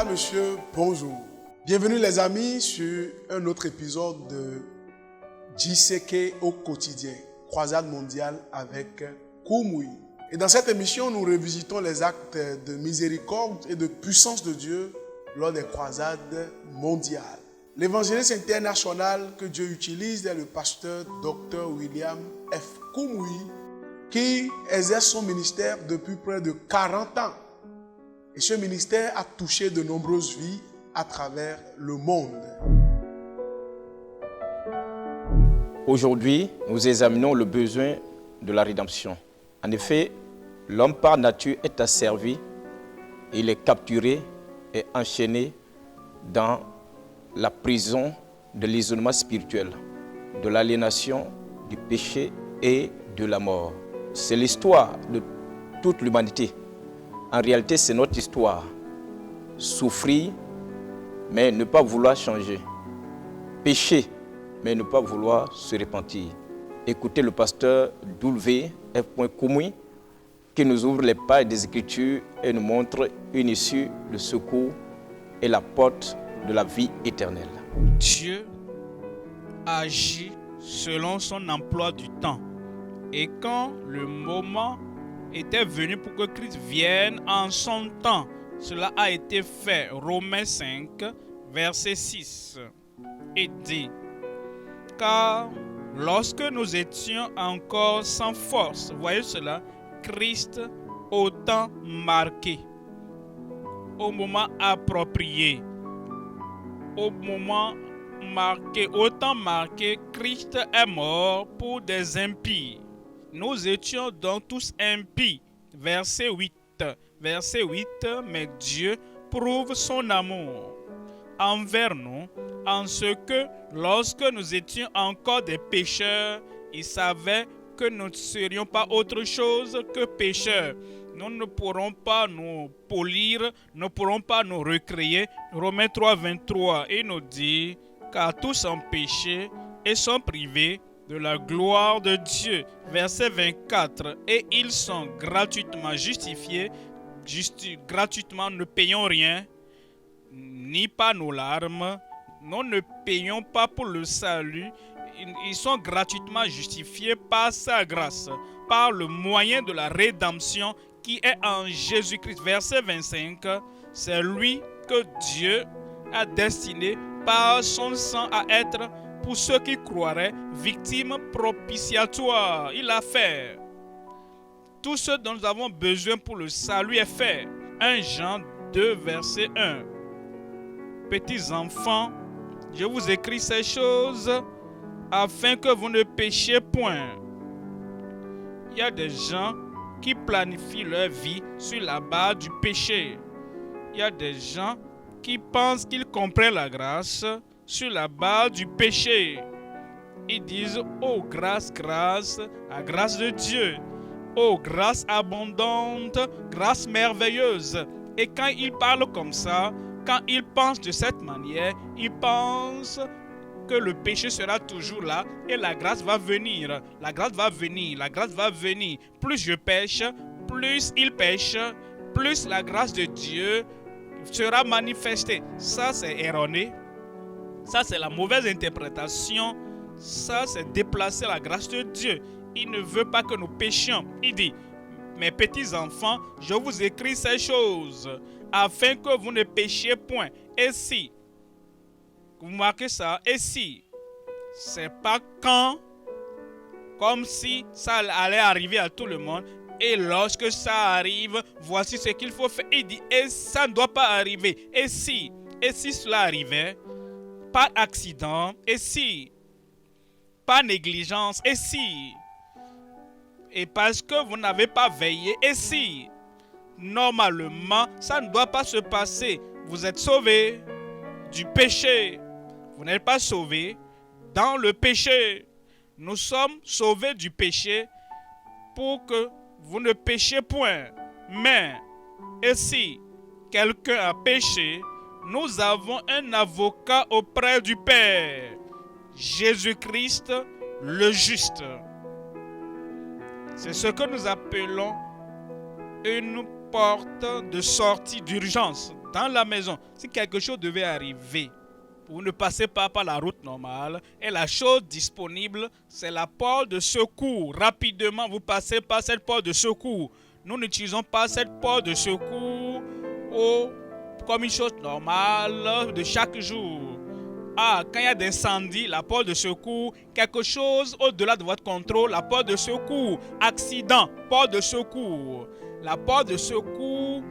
Mesdames, Messieurs, bonjour. Bienvenue les amis sur un autre épisode de JCK au quotidien, croisade mondiale avec Koumoui. Et dans cette émission, nous revisitons les actes de miséricorde et de puissance de Dieu lors des croisades mondiales. L'évangéliste international que Dieu utilise est le pasteur Dr. William F. Koumoui, qui exerce son ministère depuis près de 40 ans. Et ce ministère a touché de nombreuses vies à travers le monde. Aujourd'hui, nous examinons le besoin de la rédemption. En effet, l'homme par nature est asservi, il est capturé et enchaîné dans la prison de l'isolement spirituel, de l'aliénation, du péché et de la mort. C'est l'histoire de toute l'humanité. En réalité, c'est notre histoire. Souffrir, mais ne pas vouloir changer. Pécher, mais ne pas vouloir se repentir. Écoutez le pasteur W. F. Koumoui qui nous ouvre les pages des Écritures et nous montre une issue de secours et la porte de la vie éternelle. Dieu agit selon son emploi du temps. Et quand le moment était venu pour que Christ vienne en son temps, cela a été fait. Romains 5, verset 6. Et dit, car lorsque nous étions encore sans force, voyez cela, Christ au temps marqué, au moment approprié, au moment marqué, au temps marqué, Christ est mort pour des impies. Nous étions donc tous impies. Verset 8. Verset 8. Mais Dieu prouve son amour envers nous en ce que lorsque nous étions encore des pécheurs, il savait que nous ne serions pas autre chose que pécheurs. Nous ne pourrons pas nous polir, ne pourrons pas nous recréer. Romains 3, 23, il nous dit, car tous ont péché et sont privés de la gloire de Dieu. Verset 24, et ils sont gratuitement justifiés, gratuitement, ne payons rien, ni pas nos larmes, nous ne payons pas pour le salut, ils sont gratuitement justifiés par sa grâce, par le moyen de la rédemption qui est en Jésus-Christ. Verset 25, c'est lui que Dieu a destiné par son sang à être, pour ceux qui croiraient, victime propitiatoire. Il a fait. Tout ce dont nous avons besoin pour le salut est fait. 1 Jean 2, verset 1. Petits enfants, je vous écris ces choses afin que vous ne péchiez point. Il y a des gens qui planifient leur vie sur la base du péché. Il y a des gens qui pensent qu'ils comprennent la grâce sur la base du péché. Ils disent, oh grâce, grâce, la grâce de Dieu. Oh grâce abondante, grâce merveilleuse. Et quand ils parlent comme ça, quand ils pensent de cette manière, ils pensent que le péché sera toujours là et la grâce va venir. La grâce va venir, la grâce va venir. Plus je pêche, plus ils pêchent, plus la grâce de Dieu sera manifestée. Ça, c'est erroné. Ça, c'est la mauvaise interprétation. Ça, c'est déplacer la grâce de Dieu. Il ne veut pas que nous péchions. Il dit, mes petits enfants, je vous écris ces choses afin que vous ne péchiez point. Et si, vous marquez ça, et si, c'est pas quand, comme si ça allait arriver à tout le monde. Et lorsque ça arrive, voici ce qu'il faut faire. Il dit, et ça ne doit pas arriver. Et si cela arrivait, pas accident, et si, pas négligence, et si, et parce que vous n'avez pas veillé, et si, normalement, ça ne doit pas se passer. Vous êtes sauvés du péché. Vous n'êtes pas sauvés dans le péché. Nous sommes sauvés du péché pour que vous ne péchiez point. Mais, et si quelqu'un a péché, nous avons un avocat auprès du Père, Jésus-Christ le juste. C'est ce que nous appelons une porte de sortie d'urgence dans la maison, si quelque chose devait arriver, vous ne passez pas par la route normale et la chose disponible, c'est la porte de secours. Rapidement, vous passez par cette porte de secours. Nous n'utilisons pas cette porte de secours comme une chose normale de chaque jour. Quand il y a des incendies, la porte de secours, quelque chose au-delà de votre contrôle, la porte de secours, accident, porte de secours. La porte de secours,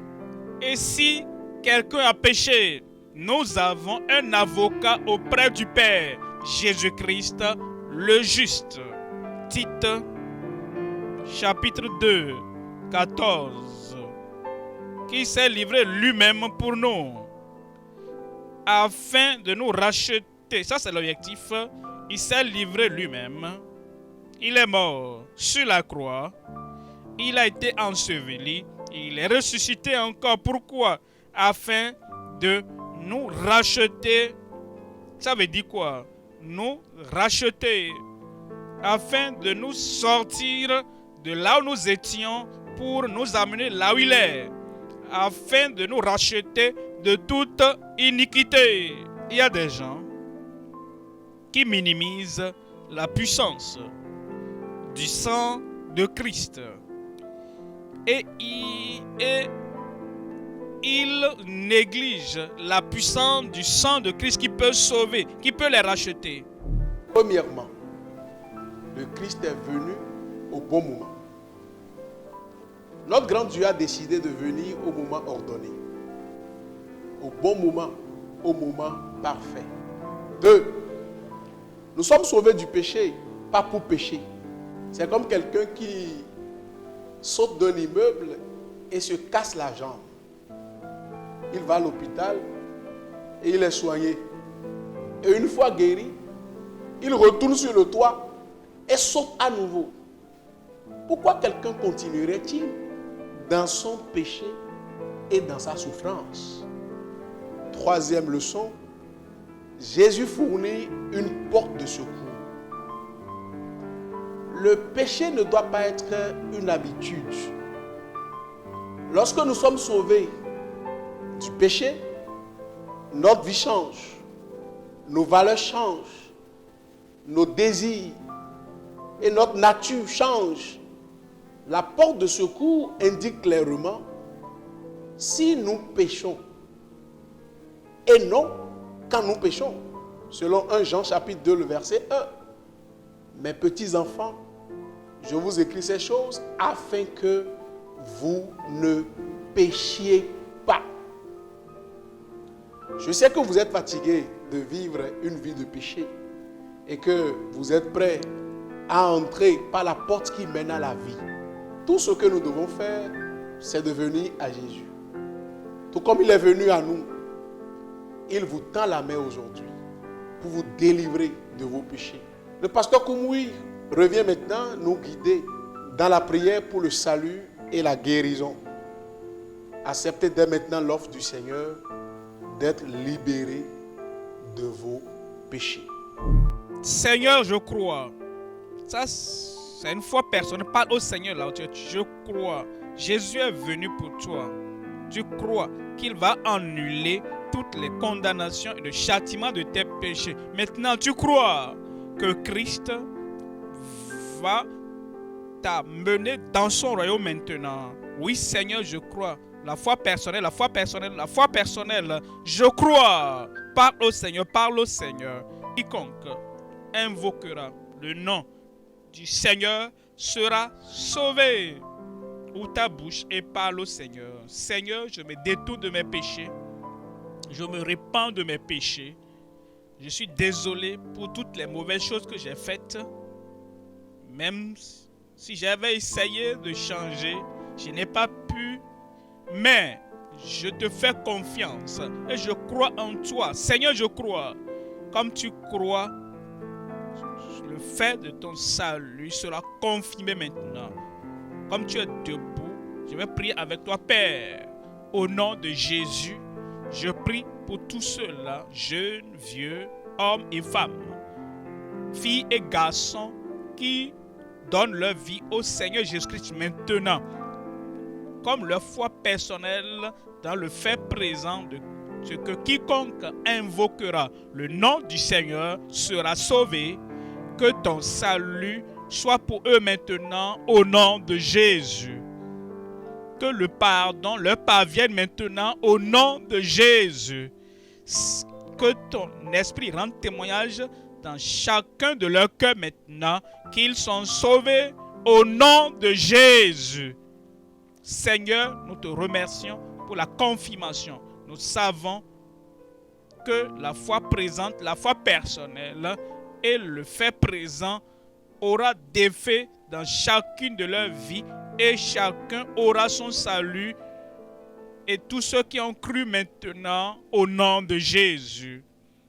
et si quelqu'un a péché, nous avons un avocat auprès du Père, Jésus-Christ, le juste. Tite, chapitre 2, 14, qui s'est livré lui-même pour nous, afin de nous racheter. Ça, c'est l'objectif. Il s'est livré lui-même. Il est mort sur la croix. Il a été enseveli. Il est ressuscité encore. Pourquoi? Afin de nous racheter. Ça veut dire quoi? Nous racheter. Afin de nous sortir de là où nous étions pour nous amener là où il est. Afin de nous racheter de toute iniquité. Il y a des gens qui minimisent la puissance du sang de Christ. Et ils négligent la puissance du sang de Christ qui peut sauver, qui peut les racheter. Premièrement, le Christ est venu au bon moment. Notre grand Dieu a décidé de venir au moment ordonné. Au bon moment, au moment parfait. 2. Nous sommes sauvés du péché, pas pour pécher. C'est comme quelqu'un qui saute d'un immeuble et se casse la jambe. Il va à l'hôpital et il est soigné. Et une fois guéri, il retourne sur le toit et saute à nouveau. Pourquoi quelqu'un continuerait-il dans son péché et dans sa souffrance? Troisième leçon, Jésus fournit une porte de secours. Le péché ne doit pas être une habitude. Lorsque nous sommes sauvés du péché, notre vie change, nos valeurs changent, nos désirs et notre nature change. La porte de secours indique clairement si nous péchons et non quand nous péchons. Selon 1 Jean chapitre 2, le verset 1. Mes petits enfants, je vous écris ces choses afin que vous ne péchiez pas. Je sais que vous êtes fatigués de vivre une vie de péché et que vous êtes prêts à entrer par la porte qui mène à la vie. Tout ce que nous devons faire, c'est de venir à Jésus. Tout comme il est venu à nous, il vous tend la main aujourd'hui pour vous délivrer de vos péchés. Le pasteur Koumoui revient maintenant nous guider dans la prière pour le salut et la guérison. Acceptez dès maintenant l'offre du Seigneur d'être libéré de vos péchés. Seigneur, je crois. Ça, c'est une foi personnelle. Parle au Seigneur là. Je crois. Jésus est venu pour toi. Tu crois qu'il va annuler toutes les condamnations et le châtiment de tes péchés. Maintenant, tu crois que Christ va t'amener dans son royaume maintenant. Oui, Seigneur, je crois. La foi personnelle, la foi personnelle, la foi personnelle. Je crois. Parle au Seigneur, parle au Seigneur. Quiconque invoquera le nom du Seigneur sera sauvé. Ouvre ta bouche et parle au Seigneur. Seigneur, je me détourne de mes péchés. Je me répands de mes péchés. Je suis désolé pour toutes les mauvaises choses que j'ai faites. Même si j'avais essayé de changer, je n'ai pas pu. Mais je te fais confiance et je crois en toi. Seigneur, je crois. Comme tu crois, le fait de ton salut sera confirmé maintenant. Comme tu es debout, je vais prier avec toi, Père. Au nom de Jésus, je prie pour tous ceux-là, jeunes, vieux, hommes et femmes, filles et garçons, qui donnent leur vie au Seigneur Jésus-Christ maintenant. comme leur foi personnelle dans le fait présent de ce que quiconque invoquera le nom du Seigneur sera sauvé, que ton salut soit pour eux maintenant au nom de Jésus. Que le pardon leur parvienne maintenant au nom de Jésus. Que ton esprit rende témoignage dans chacun de leurs cœurs maintenant qu'ils sont sauvés au nom de Jésus. Seigneur, nous te remercions pour la confirmation. Nous savons que la foi présente, la foi personnelle et le fait présent aura d'effet dans chacune de leurs vies et chacun aura son salut et tous ceux qui ont cru maintenant au nom de Jésus.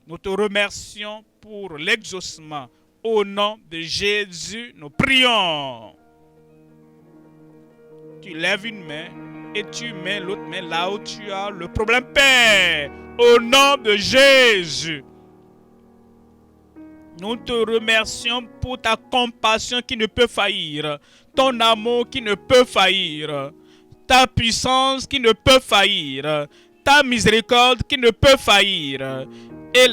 Nous te remercions pour l'exaucement. Au nom de Jésus, nous prions. Tu lèves une main et tu mets l'autre main là où tu as le problème, Père. Au nom de Jésus. Nous te remercions pour ta compassion qui ne peut faillir, ton amour qui ne peut faillir, ta puissance qui ne peut faillir, ta miséricorde qui ne peut faillir, et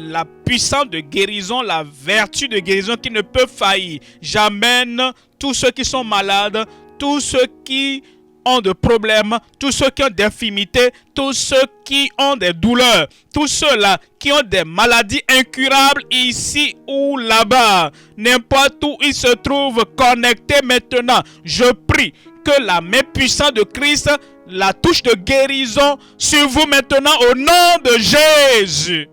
la puissance de guérison, la vertu de guérison qui ne peut faillir. J'amène tous ceux qui sont malades, tous ceux qui ont des problèmes, tous ceux qui ont des infirmités, tous ceux qui ont des douleurs, tous ceux-là qui ont des maladies incurables ici ou là-bas, n'importe où ils se trouvent connectés maintenant, je prie que la main puissante de Christ, la touche de guérison sur vous maintenant au nom de Jésus.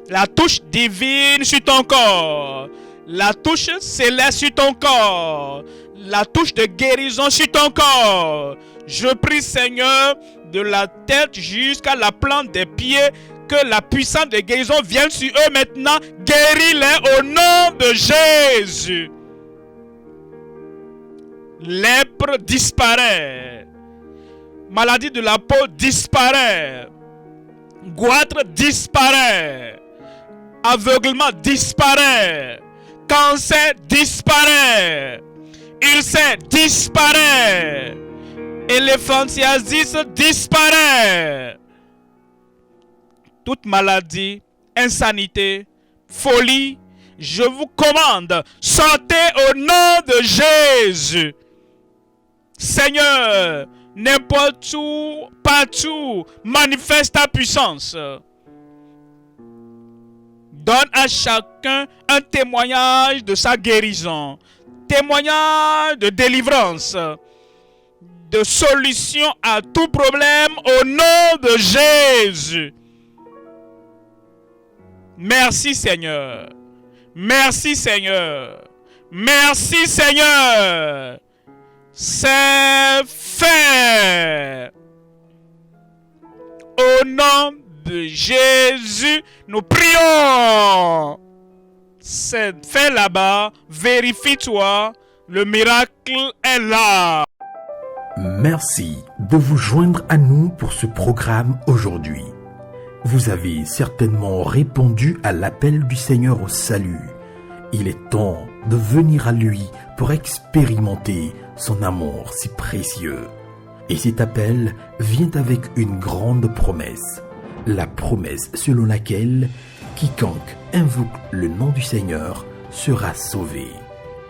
La touche divine sur ton corps, la touche céleste sur ton corps, la touche de guérison sur ton corps. Je prie, Seigneur, de la tête jusqu'à la plante des pieds, que la puissance de guérison vienne sur eux maintenant. Guéris-les au nom de Jésus. Lèpre disparaît. Maladie de la peau disparaît. Goitre disparaît. Aveuglement disparaît. Cancer disparaît. Ulcère disparaît. Éléphantiasis disparaît. Toute maladie, insanité, folie, je vous commande, sortez au nom de Jésus. Seigneur, n'importe où, partout, manifeste ta puissance. Donne à chacun un témoignage de sa guérison, témoignage de délivrance, de solution à tout problème au nom de Jésus. Merci Seigneur. Merci Seigneur. Merci Seigneur. C'est fait. Au nom de Jésus, nous prions. C'est fait là-bas. Vérifie-toi. Le miracle est là. Merci de vous joindre à nous pour ce programme aujourd'hui. Vous avez certainement répondu à l'appel du Seigneur au salut. Il est temps de venir à lui pour expérimenter son amour si précieux. Et cet appel vient avec une grande promesse. La promesse selon laquelle quiconque invoque le nom du Seigneur sera sauvé.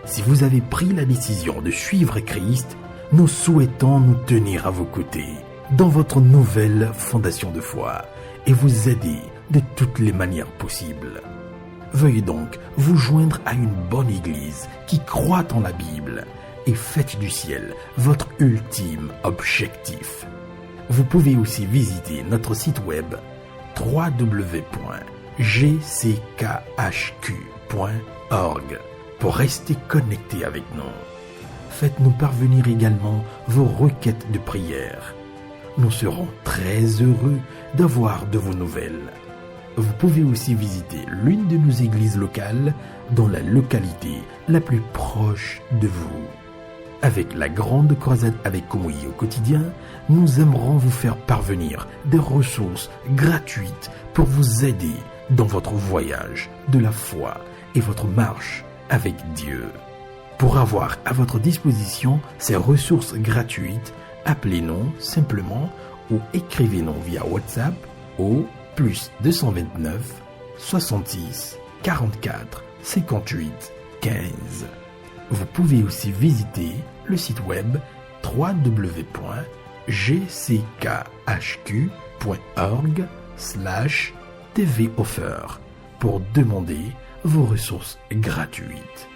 Si vous avez pris la décision de suivre Christ, nous souhaitons nous tenir à vos côtés dans votre nouvelle fondation de foi et vous aider de toutes les manières possibles. Veuillez donc vous joindre à une bonne église qui croit en la Bible et faites du ciel votre ultime objectif. Vous pouvez aussi visiter notre site web www.gckhq.org pour rester connecté avec nous. Faites-nous parvenir également vos requêtes de prière. Nous serons très heureux d'avoir de vos nouvelles. Vous pouvez aussi visiter l'une de nos églises locales dans la localité la plus proche de vous. Avec la grande croisade avec Kumuyi au quotidien, nous aimerons vous faire parvenir des ressources gratuites pour vous aider dans votre voyage de la foi et votre marche avec Dieu. Pour avoir à votre disposition ces ressources gratuites, appelez-nous simplement ou écrivez-nous via WhatsApp au plus 229 66 44 58 15. Vous pouvez aussi visiter le site web www.gckhq.org/tvoffer pour demander vos ressources gratuites.